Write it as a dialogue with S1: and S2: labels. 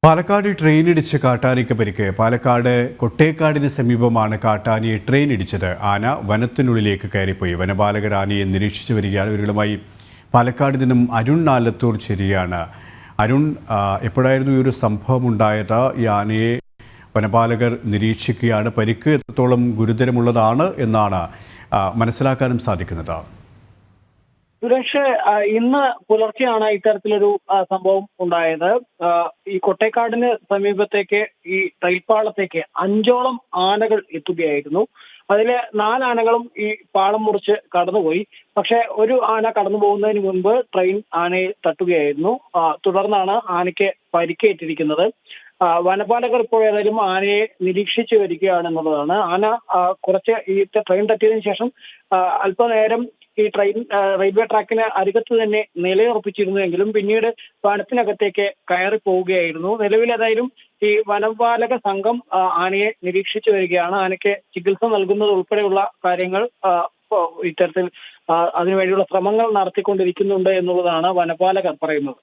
S1: പാലക്കാട് ട്രെയിനിടിച്ച് കാട്ടാനയ്ക്ക് പരിക്ക്. പാലക്കാട് കൊട്ടേക്കാടിന് സമീപമാണ് കാട്ടാനയെ ട്രെയിൻ ഇടിച്ചത്. ആന വനത്തിനുള്ളിലേക്ക് കയറിപ്പോയി. വനപാലകർ ആനയെ നിരീക്ഷിച്ചു വരികയാണ്. ഇവരുമായി പാലക്കാട് നിന്നും അരുൺ ആലത്തൂർ ചേരുകയാണ്. അരുൺ, എപ്പോഴായിരുന്നു ഈ ഒരു സംഭവം ഉണ്ടായത്? ഈ ആനയെ വനപാലകർ നിരീക്ഷിക്കുകയാണ്. പരിക്ക് എത്രത്തോളം ഗുരുതരമുള്ളതാണ് എന്നാണ് മനസ്സിലാക്കാനും സാധിക്കുന്നത്?
S2: സുരേഷ്, ഇന്ന് പുലർച്ചെയാണ് ഇത്തരത്തിലൊരു സംഭവം ഉണ്ടായത്. ഈ കൊട്ടേക്കാടിന് സമീപത്തേക്ക് ഈ റെയിൽപാളത്തേക്ക് 5ഓളം ആനകൾ എത്തുകയായിരുന്നു. അതിലെ 4 ആനകളും ഈ പാളം മുറിച്ച് കടന്നുപോയി. പക്ഷെ ഒരു ആന കടന്നു പോകുന്നതിന് മുൻപ് ട്രെയിൻ ആനയെ തട്ടുകയായിരുന്നു. തുടർന്നാണ് ആനയ്ക്ക് പരിക്കേറ്റിരിക്കുന്നത്. വനപാലകർ ഇപ്പോൾ ഏതായാലും ആനയെ നിരീക്ഷിച്ചു വരികയാണെന്നുള്ളതാണ്. ആന കുറച്ച് ഈ ട്രെയിൻ തട്ടിയതിനു ശേഷം അല്പനേരം ഈ ട്രെയിൻ റെയിൽവേ ട്രാക്കിന് അരികത്ത് തന്നെ നിലയുറപ്പിച്ചിരുന്നുവെങ്കിലും പിന്നീട് വനത്തിനകത്തേക്ക് കയറി പോവുകയായിരുന്നു. നിലവിൽ ഏതായാലും ഈ വനപാലക സംഘം ആനയെ നിരീക്ഷിച്ചു വരികയാണ്. ആനയ്ക്ക് ചികിത്സ നൽകുന്നത് ഉൾപ്പെടെയുള്ള കാര്യങ്ങൾ ഇത്തരത്തിൽ അതിനുവേണ്ടിയുള്ള ശ്രമങ്ങൾ നടത്തിക്കൊണ്ടിരിക്കുന്നുണ്ട് എന്നുള്ളതാണ് വനപാലകർ പറയുന്നത്.